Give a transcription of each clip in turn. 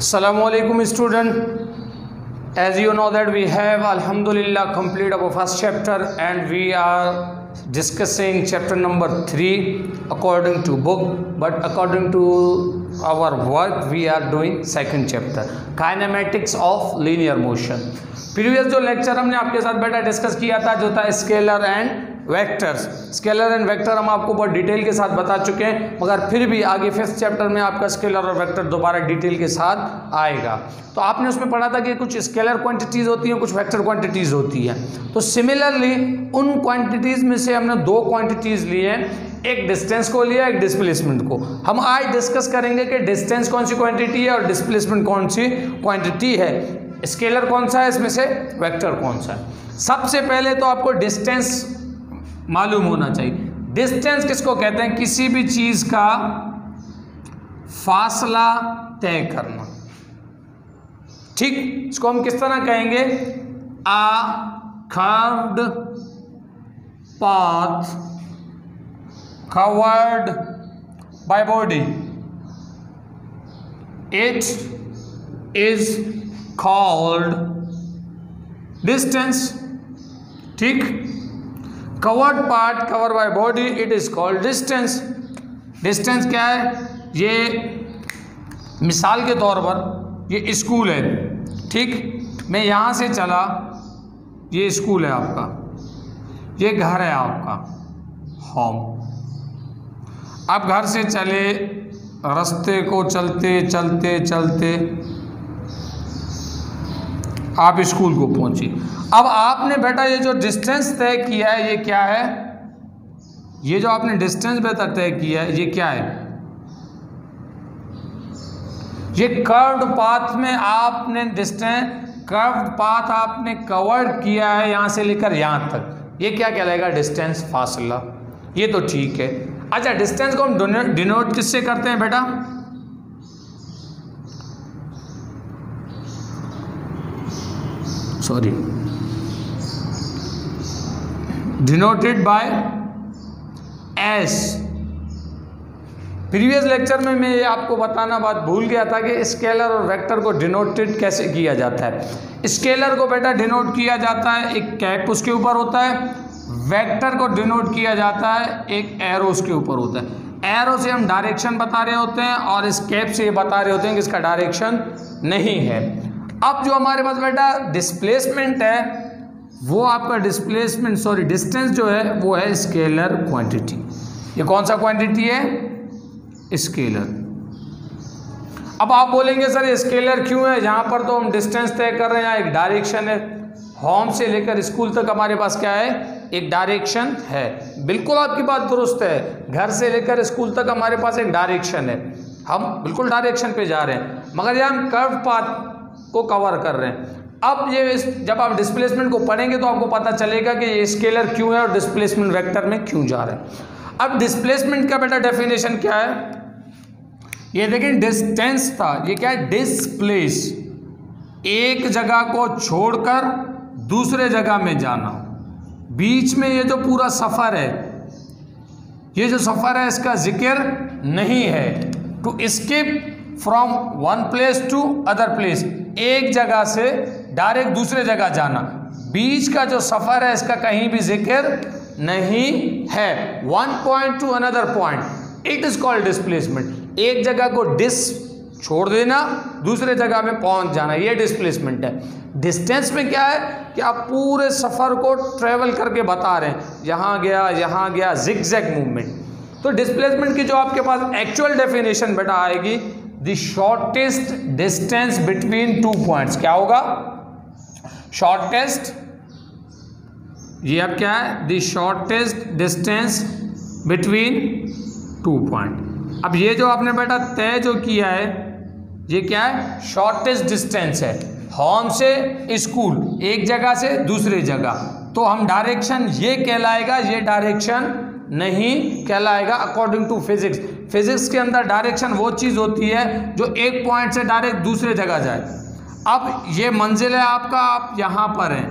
Assalamualaikum student. As you know that we have alhamdulillah complete our first chapter and we are discussing chapter number 3 according to book, but according to our work we are doing second chapter kinematics of linear motion. Previous जो lecture हमने आपके साथ बेटा discuss किया था जो था scalar and vectors. Scalar and vector हम आपको बहुत डिटेल के साथ बता चुके हैं, मगर फिर भी आगे फिफ्थ चैप्टर में आपका स्केलर और वेक्टर दोबारा डिटेल के साथ आएगा। तो आपने उसमें पढ़ा था कि कुछ स्केलर क्वांटिटीज़ होती हैं, कुछ वेक्टर क्वांटिटीज़ होती हैं। तो सिमिलरली उन क्वांटिटीज़ में से हमने दो क्वांटिटीज़ लिए हैं, एक डिस्टेंस को लिया, एक डिस्प्लेसमेंट को। हम आज डिस्कस करेंगे कि डिस्टेंस कौन सी क्वांटिटी है और डिस्प्लेसमेंट कौन सी क्वांटिटी है, स्केलर कौन सा है, इसमें से वेक्टर कौन सा है। सबसे पहले तो आपको डिस्टेंस मालूम होना चाहिए। डिस्टेंस किसको कहते हैं? किसी भी चीज का फासला तय करना। ठीक, इसको हम किस तरह कहेंगे? A curved path covered by body, it is called distance. ठीक, covered part cover by body it is called distance. Distance क्या है? ये मिसाल के तौर पर ये स्कूल है। ठीक, मैं यहाँ से चला, ये स्कूल है आपका, ये घर है आपका होम। आप घर से चले, रास्ते को चलते चलते चलते आप स्कूल को पहुंचे। अब आपने बेटा ये जो डिस्टेंस तय किया है ये क्या है? ये जो आपने डिस्टेंस बेटा तय किया है ये क्या है? ये कर्व्ड पाथ में आपने डिस्टेंस, कर्व्ड पाथ आपने कवर किया है यहां से लेकर यहां तक, ये क्या कहलाएगा? डिस्टेंस, फासला। ये तो ठीक है। अच्छा, डिस्टेंस को हम डिनोट किससे करते हैं बेटा? Sorry, denoted by S. Previous lecture में मैं ये आपको बताना बात भूल गया था कि स्केलर और वेक्टर को डिनोटेड कैसे किया जाता है। स्केलर को बेटा डिनोट किया जाता है, एक कैप उसके ऊपर होता है। वेक्टर को डिनोट किया जाता है, एक एरो उसके ऊपर होता है। एरो से हम डायरेक्शन बता रहे होते हैं और इस कैप से ये बता रहे होते हैं कि इसका डायरेक्शन नहीं है। अब जो हमारे पास बेटा डिस्प्लेसमेंट है वो आपका डिस्प्लेसमेंट, सॉरी डिस्टेंस जो है वो है स्केलर क्वांटिटी। ये कौन सा क्वांटिटी है? स्केलर। अब आप बोलेंगे सर ये स्केलर क्यों है? यहाँ पर तो हम डिस्टेंस तय कर रहे हैं, एक डायरेक्शन है। होम से लेकर स्कूल तक हमारे पास क्या है? एक डायरेक्शन है। बिल्कुल आपकी बात दुरुस्त है, घर से लेकर स्कूल तक हमारे पास एक डायरेक्शन है, हम बिल्कुल डायरेक्शन पे जा रहे हैं, मगर यहाँ हम कर्व पाथ को कवर कर रहे हैं। अब ये जब आप डिस्प्लेसमेंट को पढ़ेंगे तो आपको पता चलेगा कि ये स्केलर क्यों है और डिस्प्लेसमेंट वेक्टर में क्यों जा रहे हैं। अब डिस्प्लेसमेंट का बेटा डेफिनेशन क्या है? ये देखिए, डिस्टेंस था, ये क्या है? डिस्प्लेस, एक जगह को छोड़कर दूसरे जगह में जाना। बीच में ये जो पूरा सफर है, ये जो सफर है इसका जिक्र नहीं है। To skip from one place to other place, एक जगह से डायरेक्ट दूसरे जगह जाना। बीच का जो सफर है इसका कहीं भी जिक्र नहीं है। One point to another point, it is called displacement. एक जगह को छोड़ देना, दूसरे जगह में पहुंच जाना, ये डिस्प्लेसमेंट है। डिस्टेंस में क्या है कि आप पूरे सफर को ट्रेवल करके बता रहे हैं, यहाँ गया, जिगजैग मूवमेंट। तो डिस्प्लेसमेंट की जो आपके पास एक्चुअल डेफिनेशन बेटा आएगी, the shortest distance between two points. क्या होगा? शॉर्टेस्ट, ये अब क्या है? The shortest distance between two point. अब ये जो आपने बेटा तय जो किया है ये क्या है? शॉर्टेस्ट डिस्टेंस है। होम से स्कूल, एक जगह से दूसरी जगह, तो हम डायरेक्शन ये कहलाएगा, ये डायरेक्शन नहीं कहलाएगा अकॉर्डिंग टू फिजिक्स। फिजिक्स के अंदर डायरेक्शन वो चीज़ होती है जो एक पॉइंट से डायरेक्ट दूसरे जगह जाए। अब ये मंजिल है आपका, आप यहाँ पर हैं,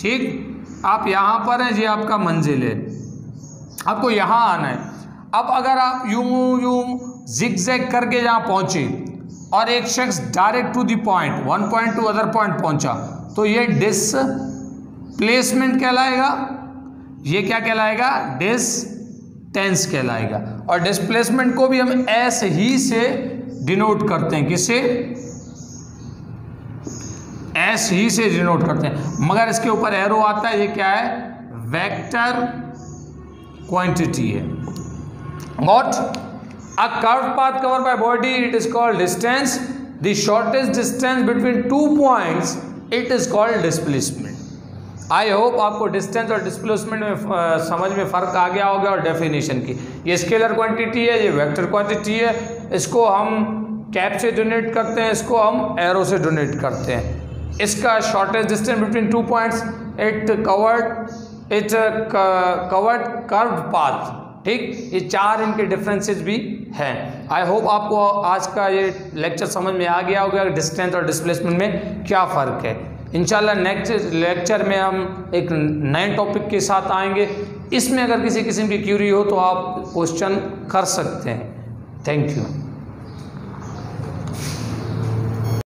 ठीक, आप यहाँ पर हैं, ये आपका मंजिल है, आपको यहाँ आना है। अब अगर आप यूं जिगजैग करके यहाँ पहुँचे और एक शख्स direct to the point, one point to other point पहुंचा, तो ये डिस्प्लेसमेंट कहलाएगा। ये क्या कहलाएगा? डिस्टेंस कहलाएगा। और डिस्प्लेसमेंट को भी हम ऐसे ही से डिनोट करते हैं, किससे? एस ही से डिनोट करते हैं, मगर इसके ऊपर एरो आता है, ये क्या है? वेक्टर क्वांटिटी है। What? A curve path cover by body, it is called distance. The shortest distance between 2 points, it is called displacement. I hope आपको डिस्टेंस और डिस्प्लेसमेंट में समझ में फ़र्क आ गया होगा, और डेफिनेशन की। ये स्केलर क्वांटिटी है, ये वेक्टर क्वांटिटी है। इसको हम कैप से डोनेट करते हैं, इसको हम एरो से डोनेट करते हैं। इसका shortest distance between 2 points, it covered curved path. ठीक, ये 4 इनके डिफरेंसेस भी हैं। आई होप आपको आज का ये लेक्चर समझ में आ गया होगा डिस्टेंस और डिस्प्लेसमेंट में क्या फ़र्क है। इंशाल्लाह नेक्स्ट लेक्चर में हम एक नए टॉपिक के साथ आएंगे। इसमें अगर किसी किस्म की क्यूरी हो तो आप क्वेश्चन कर सकते हैं। Thank you.